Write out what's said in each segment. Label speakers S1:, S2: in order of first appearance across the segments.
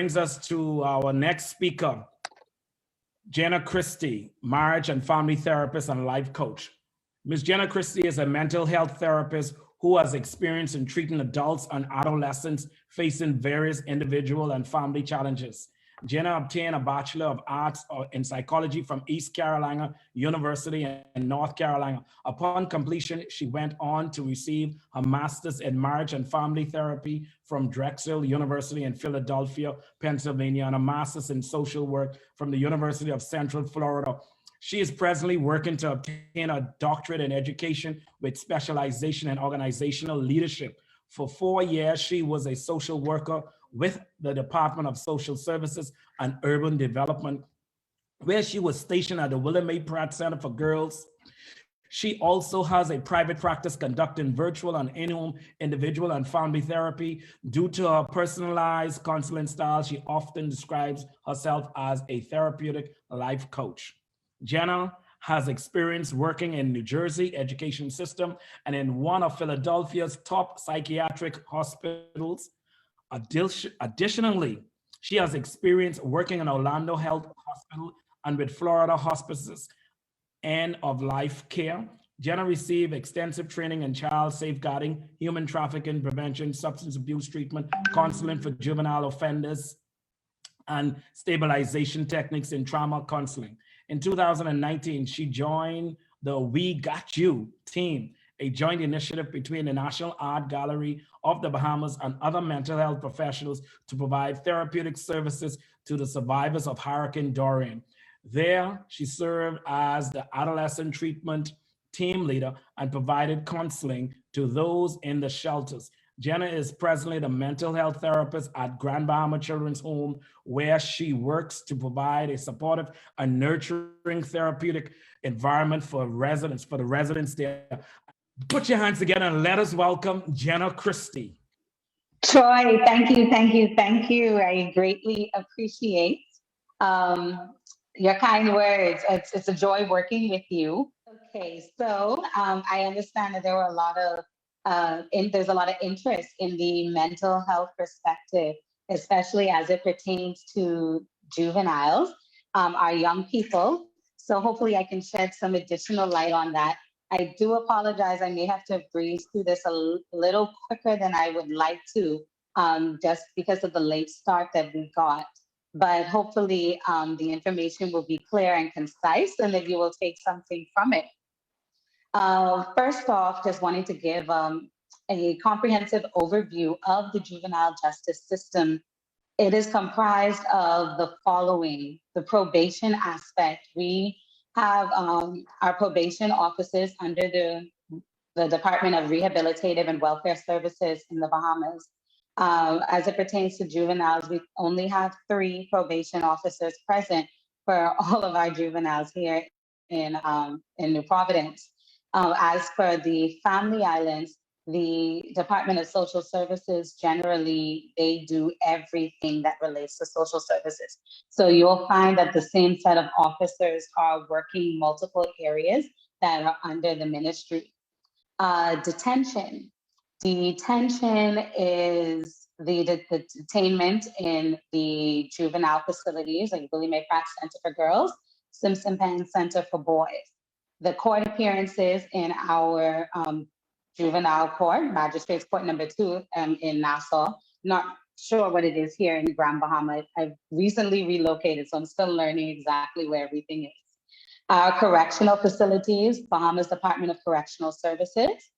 S1: brings us to our next speaker, Jenna Christie, marriage and family therapist and life coach. Ms. Jenna Christie is a mental health therapist who has experience in treating adults and adolescents facing various individual and family challenges. Jenna obtained a Bachelor of Arts in Psychology from East Carolina University in North Carolina. Upon completion, she went on to receive a Master's in Marriage and Family Therapy from Drexel University in Philadelphia, Pennsylvania, and a Master's in Social Work from the University of Central Florida. She is presently working to obtain a doctorate in education with specialization in organizational leadership. For 4 years, she was a social worker with the Department of Social Services and Urban Development, where she was stationed at the William A. Pratt Center for Girls. She also has a private practice conducting virtual and in-home individual and family therapy. Due to her personalized counseling style, she often describes herself as a therapeutic life coach. Jenna has experience working in New Jersey education system and in one of Philadelphia's top psychiatric hospitals. Additionally, she has experience working in Orlando Health Hospital and with Florida Hospices End of Life Care. Jenna received extensive training in child safeguarding, human trafficking prevention, substance abuse treatment, counseling for juvenile offenders, and stabilization techniques in trauma counseling. In 2019, she joined the We Got You team, a joint initiative between the National Art Gallery of the Bahamas and other mental health professionals to provide therapeutic services to the survivors of Hurricane Dorian. There, she served as the adolescent treatment team leader and provided counseling to those in the shelters. Jenna is presently the mental health therapist at Grand Bahama Children's Home, where she works to provide a supportive and nurturing therapeutic environment for the residents there. Put your hands together and let us welcome Jenna Christie.
S2: Troy, thank you, thank you, thank you. I greatly appreciate your kind words. It's a joy working with you. Okay, so I understand that there were a lot of there's a lot of interest in the mental health perspective, especially as it pertains to juveniles, our young people. So hopefully I can shed some additional light on that. I do apologize. I may have to breeze through this a little quicker than I would like to, just because of the late start that we got. But hopefully the information will be clear and concise and that you will take something from it. First off, just wanting to give a comprehensive overview of the juvenile justice system. It is comprised of the following: the probation aspect. We have our probation officers under the Department of Rehabilitative and Welfare Services in the Bahamas. As it pertains to juveniles, we only have 3 probation officers present for all of our juveniles here in New Providence. As for the family islands, the Department of Social Services, generally, they do everything that relates to social services. So you'll find that the same set of officers are working multiple areas that are under the ministry. Detention. Detention is the detainment in the juvenile facilities, like William A. Pratt Center for Girls, Simpson Penn Center for Boys. The court appearances in our juvenile court, Magistrates Court number 2 in Nassau. Not sure what it is here in Grand Bahama. I've recently relocated, so I'm still learning exactly where everything is. Our correctional facilities, Bahamas Department of Correctional Services,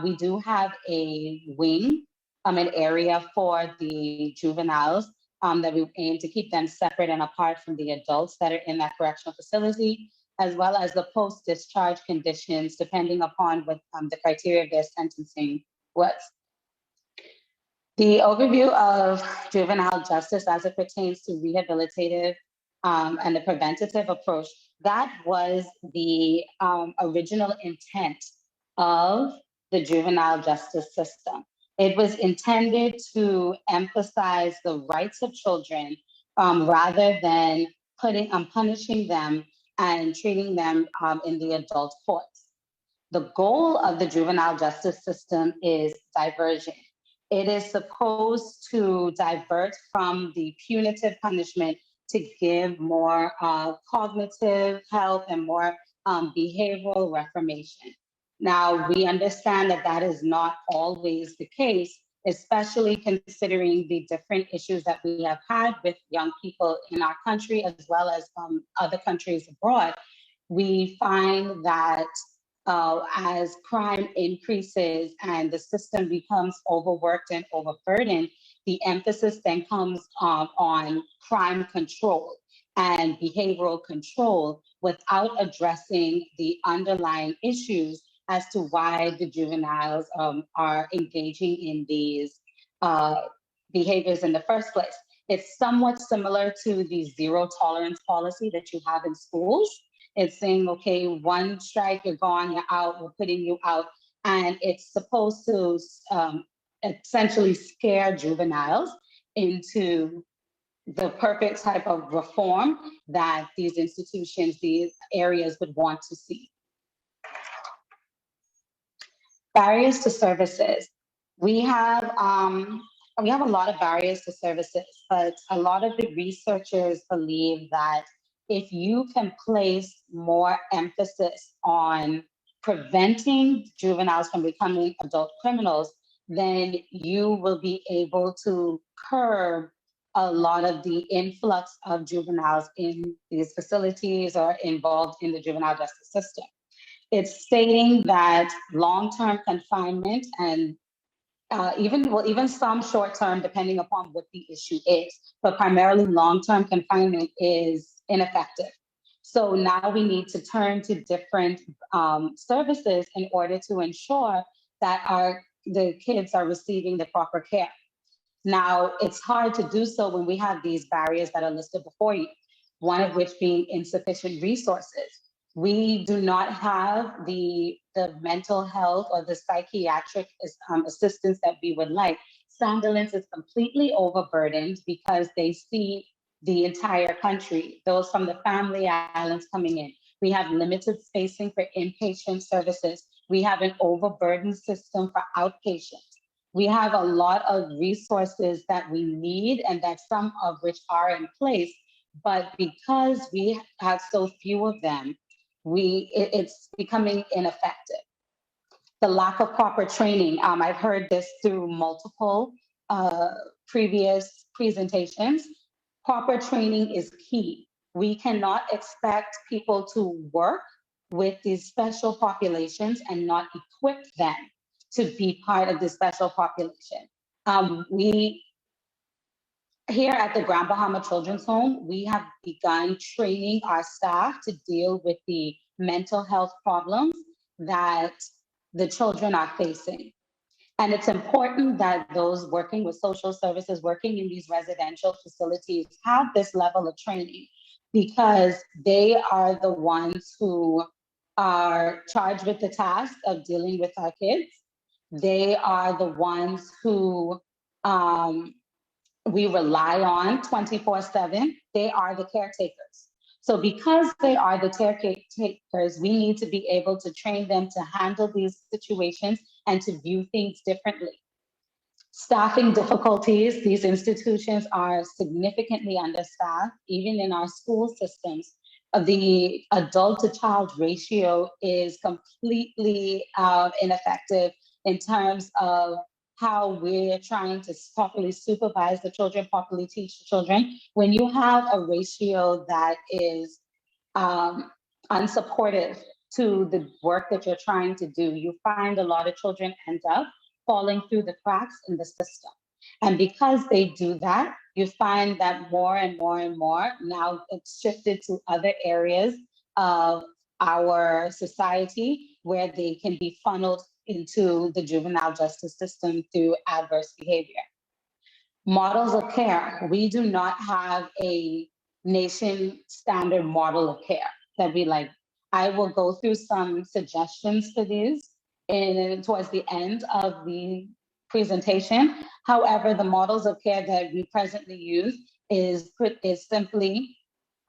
S2: we do have a wing, an area for the juveniles that we aim to keep them separate and apart from the adults that are in that correctional facility, as well as the post-discharge conditions, depending upon what the criteria of their sentencing was. The overview of juvenile justice as it pertains to rehabilitative and the preventative approach, that was the original intent of the juvenile justice system. It was intended to emphasize the rights of children rather than punishing them and treating them in the adult courts. The goal of the juvenile justice system is diversion. It is supposed to divert from the punitive punishment to give more cognitive help and more behavioral reformation. Now, we understand that that is not always the case, especially considering the different issues that we have had with young people in our country as well as other countries abroad. We find that as crime increases and the system becomes overworked and overburdened, the emphasis then comes on crime control and behavioral control without addressing the underlying issues as to why the juveniles are engaging in these behaviors in the first place. It's somewhat similar to the zero tolerance policy that you have in schools. It's saying, okay, one strike, you're gone, you're out, we're putting you out. And it's supposed to essentially scare juveniles into the perfect type of reform that these institutions, these areas would want to see. Barriers to services. We have a lot of barriers to services, but a lot of the researchers believe that if you can place more emphasis on preventing juveniles from becoming adult criminals, then you will be able to curb a lot of the influx of juveniles in these facilities or involved in the juvenile justice system. It's stating that long-term confinement and even some short-term, depending upon what the issue is, but primarily long-term confinement is ineffective. So now we need to turn to different services in order to ensure that the kids are receiving the proper care. Now, it's hard to do so when we have these barriers that are listed before you, one of which being insufficient resources. We do not have the mental health or the psychiatric assistance that we would like. Sandilands is completely overburdened because they see the entire country, those from the family islands coming in. We have limited spacing for inpatient services. We have an overburdened system for outpatients. We have a lot of resources that we need and that some of which are in place, but because we have so few of them, it's becoming ineffective. The lack of proper training. I've heard this through multiple previous presentations. Proper training is key. We cannot expect people to work with these special populations and not equip them to be part of the special population. We Here at the Grand Bahama Children's Home, we have begun training our staff to deal with the mental health problems that the children are facing. And it's important that those working with social services, working in these residential facilities, have this level of training because they are the ones who are charged with the task of dealing with our kids. They are the ones who we rely on 24/7. They are the caretakers. So because they are the caretakers, we need to be able to train them to handle these situations and to view things differently. Staffing difficulties, these institutions are significantly understaffed, even in our school systems. The adult to child ratio is completely ineffective in terms of how we're trying to properly supervise the children, properly teach the children. When you have a ratio that is unsupportive to the work that you're trying to do, you find a lot of children end up falling through the cracks in the system. And because they do that, you find that more and more and more now it's shifted to other areas of our society where they can be funneled into the juvenile justice system through adverse behavior. Models of care. We do not have a nation standard model of care that we like. I will go through some suggestions for these towards the end of the presentation. However, the models of care that we presently use is simply,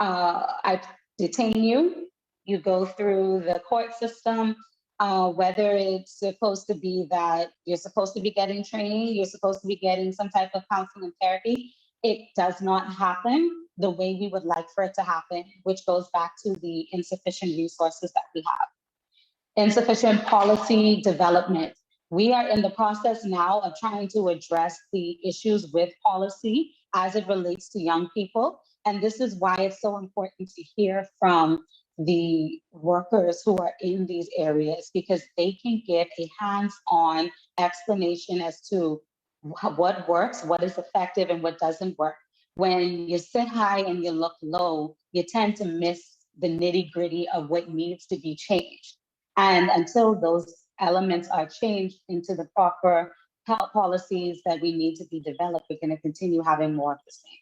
S2: I detain you, you go through the court system, whether it's supposed to be that you're supposed to be getting training, you're supposed to be getting some type of counseling and therapy, it does not happen the way we would like for it to happen, which goes back to the insufficient resources that we have. Insufficient policy development. We are in the process now of trying to address the issues with policy as it relates to young people. And this is why it's so important to hear from the workers who are in these areas, because they can give a hands-on explanation as to what works, what is effective, and what doesn't work. When you sit high and you look low, you tend to miss the nitty-gritty of what needs to be changed. And until those elements are changed into the proper health policies that we need to be developed, we're going to continue having more of the same.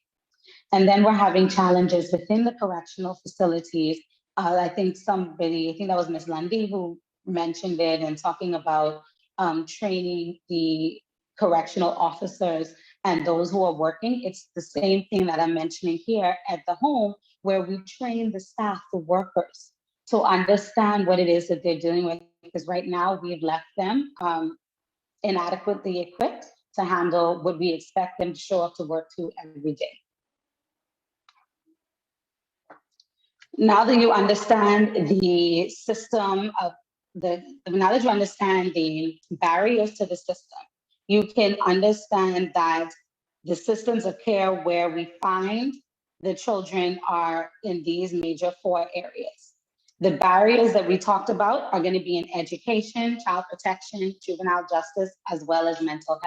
S2: And then we're having challenges within the correctional facilities. I think that was Ms. Lundy who mentioned it, and talking about training the correctional officers and those who are working. It's the same thing that I'm mentioning here at the home, where we train the staff, the workers, to understand what it is that they're dealing with, because right now we've left them inadequately equipped to handle what we expect them to show up to work to every day. Now that you understand the system of now that you understand the barriers to the system, you can understand that the systems of care where we find the children are in these major 4 areas. The barriers that we talked about are going to be in education, child protection, juvenile justice, as well as mental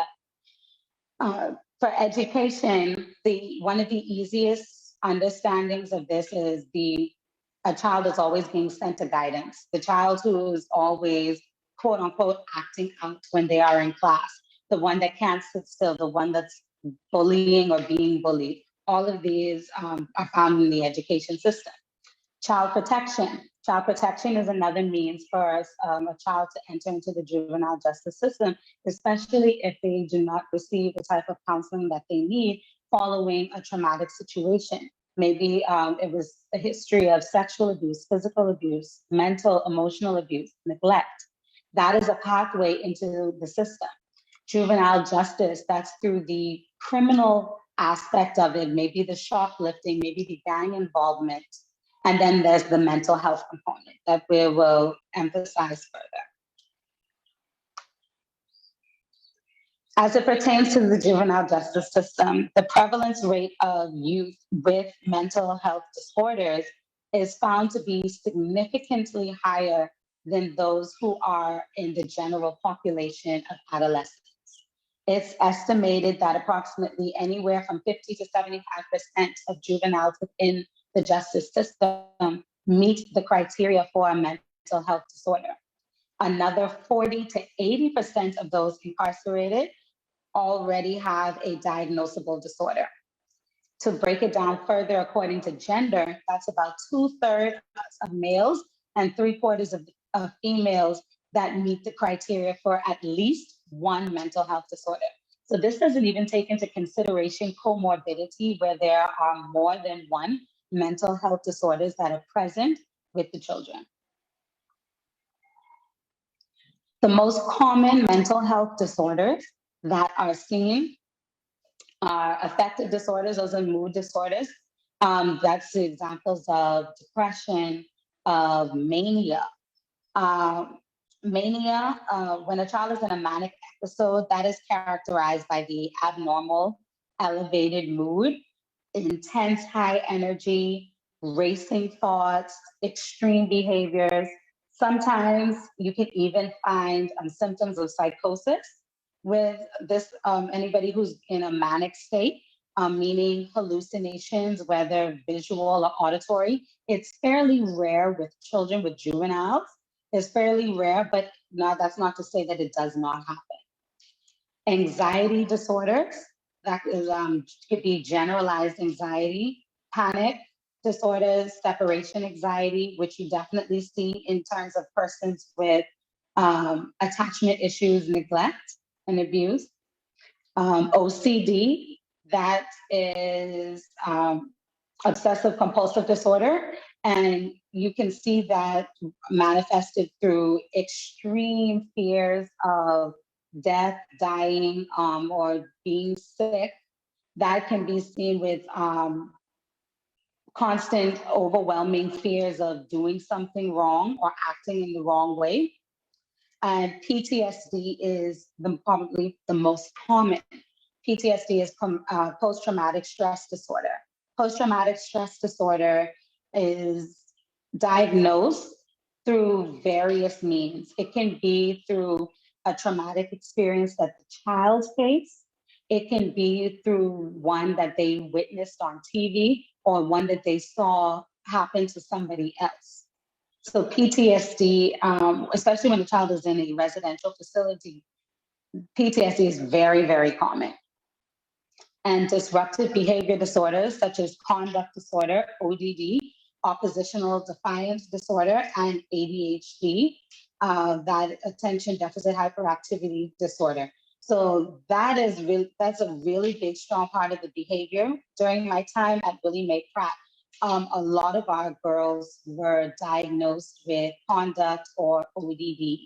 S2: health. For education, one of the easiest understandings of this is a child is always being sent to guidance. The child who is always, quote unquote, acting out when they are in class, the one that can't sit still, the one that's bullying or being bullied. All of these are found in the education system. Child protection. Child protection is another means for a child to enter into the juvenile justice system, especially if they do not receive the type of counseling that they need following a traumatic situation. Maybe it was a history of sexual abuse, physical abuse, mental, emotional abuse, neglect. That is a pathway into the system. Juvenile justice, that's through the criminal aspect of it, maybe the shoplifting, maybe the gang involvement. And then there's the mental health component that we will emphasize further. As it pertains to the juvenile justice system, the prevalence rate of youth with mental health disorders is found to be significantly higher than those who are in the general population of adolescents. It's estimated that approximately anywhere from 50 to 75% of juveniles within the justice system meet the criteria for a mental health disorder. Another 40 to 80% of those incarcerated already have a diagnosable disorder. To break it down further, according to gender, that's about 2/3 of males and 3/4 of females that meet the criteria for at least one mental health disorder. So this doesn't even take into consideration comorbidity, where there are more than one mental health disorders that are present with the children. The most common mental health disorders that are seen are affective disorders, those are mood disorders. That's the examples of depression, of mania. Mania, when a child is in a manic episode, that is characterized by the abnormal, elevated mood, intense high energy, racing thoughts, extreme behaviors. Sometimes you can even find symptoms of psychosis with this, anybody who's in a manic state, meaning hallucinations, whether visual or auditory. It's fairly rare with children, with juveniles. It's fairly rare, but no, that's not to say that it does not happen. Anxiety disorders, that is, could be generalized anxiety, panic disorders, separation anxiety, which you definitely see in terms of persons with attachment issues, neglect, and abuse. OCD, that is obsessive compulsive disorder, And you can see that manifested through extreme fears of death, dying, or being sick. That can be seen with constant, overwhelming fears of doing something wrong or acting in the wrong way. And PTSD is probably the most common. PTSD is post-traumatic stress disorder. Post-traumatic stress disorder is diagnosed through various means. It can be through a traumatic experience that the child faced. It can be through one that they witnessed on TV or one that they saw happen to somebody else. So PTSD, especially when the child is in a residential facility, PTSD is very, very common. And disruptive behavior disorders such as conduct disorder, ODD, oppositional defiance disorder, and ADHD, that attention deficit hyperactivity disorder. So that's a really big, strong part of the behavior. During my time at Willie Mae Pratt, a lot of our girls were diagnosed with conduct or ODD,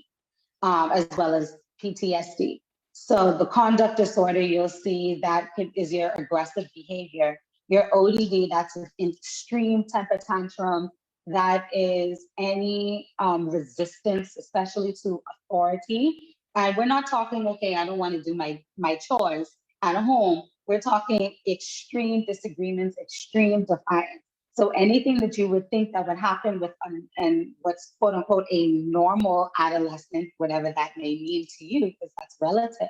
S2: as well as PTSD. So the conduct disorder, you'll see that is your aggressive behavior. Your ODD, that's an extreme temper tantrum. That is any resistance, especially to authority. And we're not talking, okay, I don't want to do my chores at home. We're talking extreme disagreements, extreme defiance. So anything that you would think that would happen with and what's quote unquote a normal adolescent, whatever that may mean to you, because that's relative,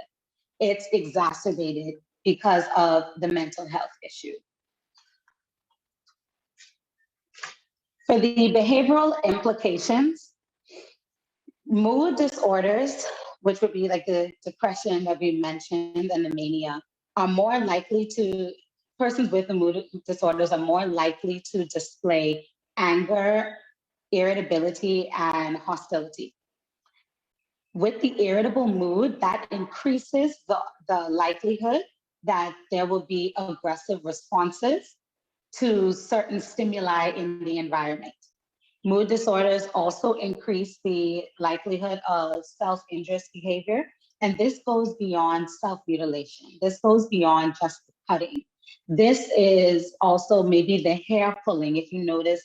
S2: it's exacerbated because of the mental health issue. For the behavioral implications, mood disorders, which would be like the depression that we mentioned and the mania, are more likely to, persons with the mood disorders are more likely to display anger, irritability, and hostility. With the irritable mood, that increases the likelihood that there will be aggressive responses to certain stimuli in the environment. Mood disorders also increase the likelihood of self-injurious behavior, and this goes beyond self-mutilation. This goes beyond just the cutting. This is also maybe the hair pulling. If you notice,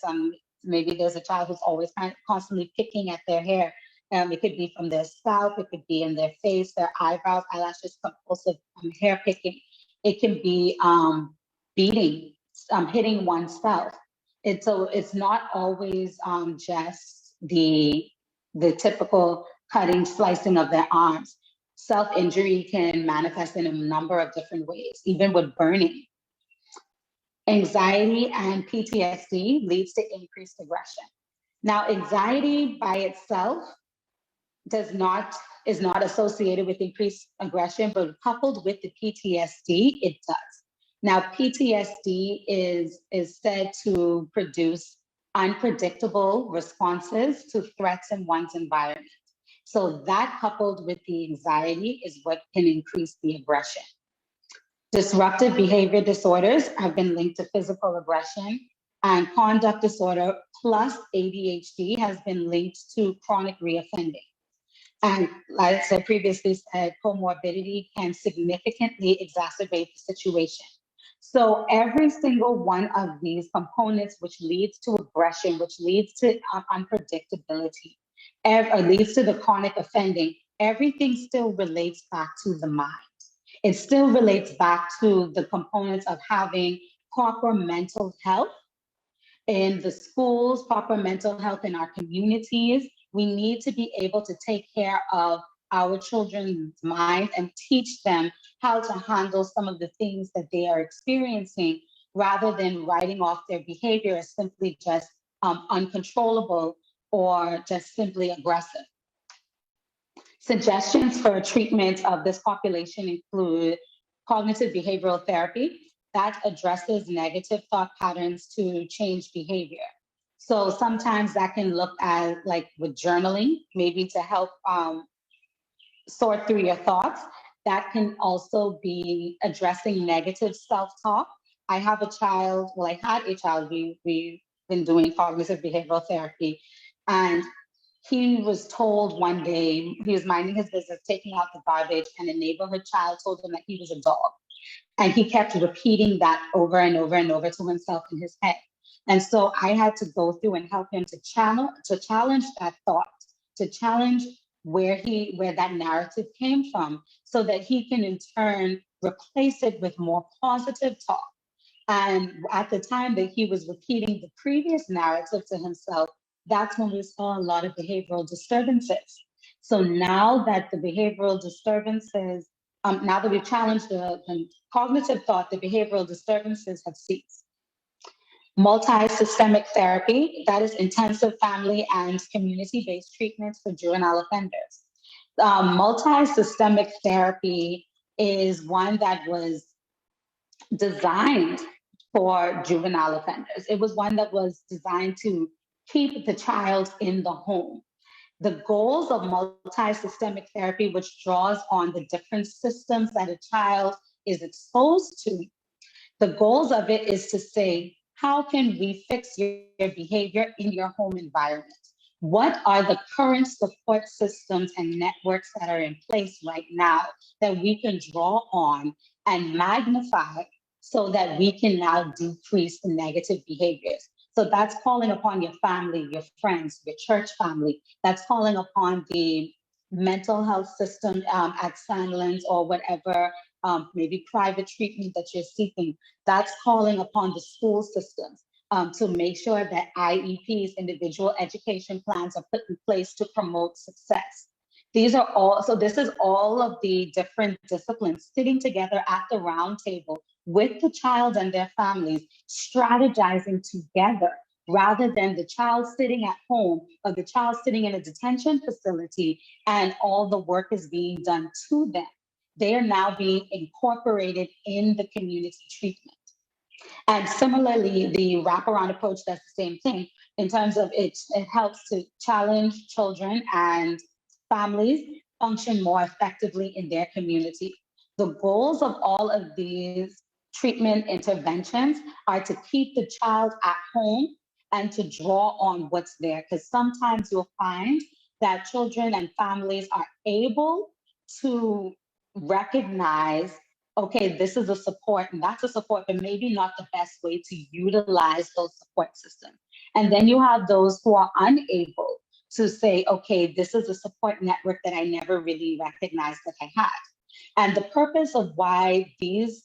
S2: maybe there's a child who's always constantly picking at their hair. It could be from their scalp, it could be in their face, their eyebrows, eyelashes, compulsive hair picking. It can be beating, hitting oneself. It's not always just the typical cutting, slicing of their arms. Self-injury can manifest in a number of different ways, even with burning. Anxiety and PTSD leads to increased aggression. Now, anxiety by itself is not associated with increased aggression, but coupled with the PTSD, it does. Now, PTSD is said to produce unpredictable responses to threats in one's environment. So that coupled with the anxiety is what can increase the aggression. Disruptive behavior disorders have been linked to physical aggression, and conduct disorder plus ADHD has been linked to chronic reoffending. And like I said previously, comorbidity can significantly exacerbate the situation. So every single one of these components, which leads to aggression, which leads to unpredictability, leads to the chronic offending, everything still relates back to the mind. It still relates back to the components of having proper mental health in the schools, proper mental health in our communities. We need to be able to take care of our children's minds and teach them how to handle some of the things that they are experiencing, rather than writing off their behavior as simply just uncontrollable or just simply aggressive. Suggestions for treatment of this population include cognitive behavioral therapy that addresses negative thought patterns to change behavior. So sometimes that can look at like with journaling, maybe to help sort through your thoughts. That can also be addressing negative self-talk. I have a child, well, I had a child, we been doing cognitive behavioral therapy. And he was told one day, he was minding his business, taking out the garbage, and a neighborhood child told him that he was a dog. And he kept repeating that over and over and over to himself in his head. And so I had to go through and help him to challenge that thought, to challenge where that narrative came from, so that he can in turn replace it with more positive talk. And at the time that he was repeating the previous narrative to himself, that's when we saw a lot of behavioral disturbances. So now that the behavioral disturbances, now that we've challenged the cognitive thought, the behavioral disturbances have ceased. Multi-systemic therapy, that is intensive family and community-based treatments for juvenile offenders. Multi-systemic therapy is one that was designed for juvenile offenders. It was one that was designed to keep the child in the home. The goals of multi-systemic therapy, which draws on the different systems that a child is exposed to, the goals of it is to say, how can we fix your behavior in your home environment? What are the current support systems and networks that are in place right now that we can draw on and magnify so that we can now decrease the negative behaviors? So that's calling upon your family, your friends, your church family. That's calling upon the mental health system at Sandlands or whatever, maybe private treatment that you're seeking. That's calling upon the school systems to make sure that IEPs, individual education plans, are put in place to promote success. These are all, so this is all of the different disciplines sitting together at the round table with the child and their families, strategizing together rather than the child sitting at home or the child sitting in a detention facility and all the work is being done to them. They are now being incorporated in the community treatment. And similarly, the wraparound approach does the same thing in terms of it helps to challenge children and families function more effectively in their community. The goals of all of these treatment interventions are to keep the child at home and to draw on what's there. Because sometimes you'll find that children and families are able to recognize, okay, this is a support and that's a support, but maybe not the best way to utilize those support systems. And then you have those who are unable to say, okay, this is a support network that I never really recognized that I had. And the purpose of why these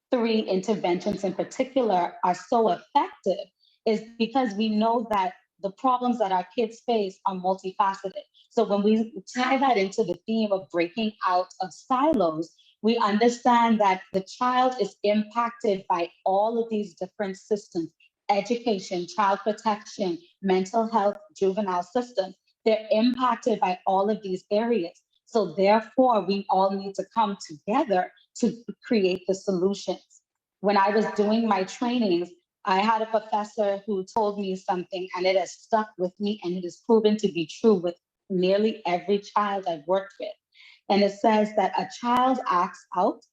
S2: three interventions in particular are so effective is because we know that the problems that our kids face are multifaceted. So when we tie that into the theme of breaking out of silos, we understand that the child is impacted by all of these different systems: education, child protection, mental health, juvenile systems. They're impacted by all of these areas. So therefore, we all need to come together to create the solutions. When I was doing my trainings, I had a professor who told me something, and it has stuck with me, and it is proven to be true with nearly every child I've worked with. And it says that a child acts out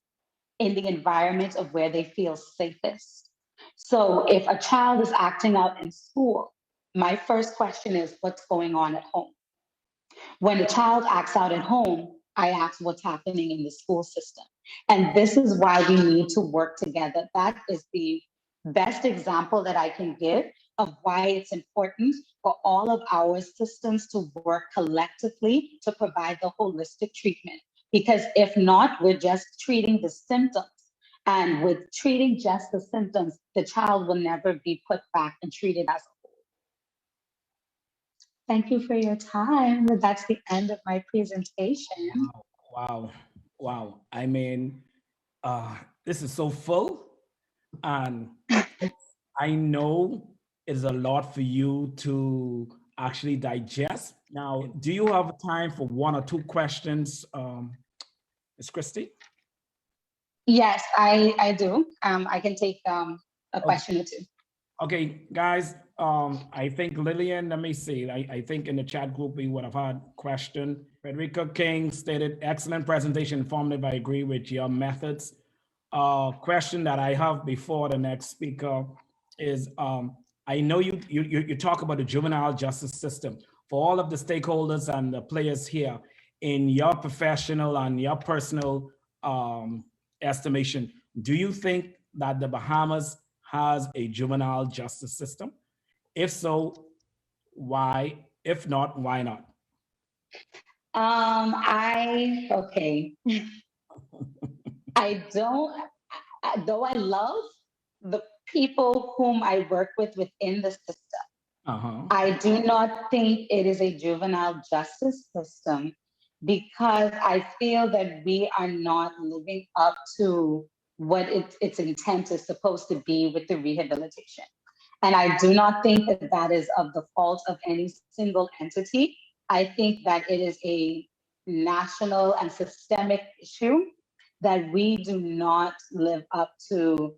S2: in the environment of where they feel safest. So if a child is acting out in school, my first question is, what's going on at home? When a child acts out at home, I ask what's happening in the school system. And this is why we need to work together. That is the best example that I can give of why it's important for all of our systems to work collectively to provide the holistic treatment. Because if not, we're just treating the symptoms. And with treating just the symptoms, the child will never be put back and treated as a whole. Thank you for your time. That's the end of my presentation.
S1: Wow. Wow. I mean, this is so full. And I know it's a lot for you to actually digest. Now, do you have time for one or two questions, Ms. Christie?
S2: Yes, I do. I can take a question or two.
S1: Okay, guys, I think Lillian, let me see. I think in the chat group, we would have had question. Frederica King stated, excellent presentation, informative. I agree with your methods. Question that I have before the next speaker is, I know you talk about the juvenile justice system. For all of the stakeholders and the players here, in your professional and your personal estimation, do you think that the Bahamas has a juvenile justice system? If so, why? If not, why not?
S2: Okay. I don't, though I love the people whom I work with within the system,
S1: Uh-huh.
S2: I do not think it is a juvenile justice system because I feel that we are not living up to what its intent is supposed to be with the rehabilitation. And I do not think that that is of the fault of any single entity. I think that it is a national and systemic issue that we do not live up to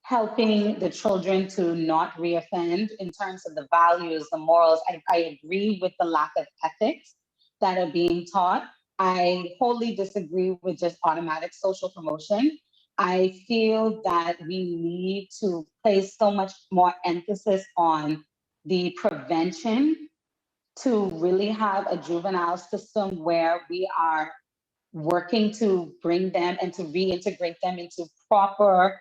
S2: helping the children to not reoffend in terms of the values, the morals. I agree with the lack of ethics that are being taught. I wholly disagree with just automatic social promotion. I feel that we need to place so much more emphasis on the prevention to really have a juvenile system where we are working to bring them and to reintegrate them into proper,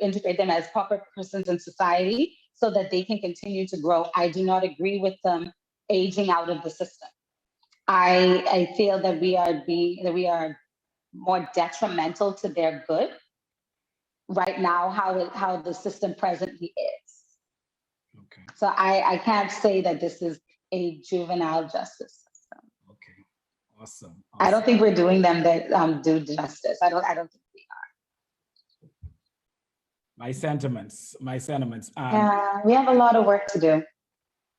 S2: integrate them as proper persons in society so that they can continue to grow. I do not agree with them aging out of the system. I feel that we are more detrimental to their good right now, how the system presently is.
S1: Okay.
S2: So I can't say that this is a juvenile justice system.
S1: Okay. Awesome.
S2: I don't think we're doing them that do justice. I don't think we are.
S1: My sentiments.
S2: Yeah, we have a lot of work to do.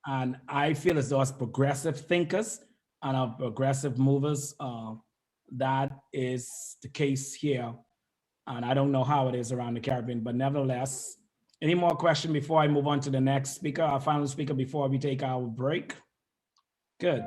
S1: And I feel as though as progressive thinkers and our progressive movers, that is the case here. And I don't know how it is around the Caribbean, but nevertheless, any more questions before I move on to the next speaker, our final speaker before we take our break? Good.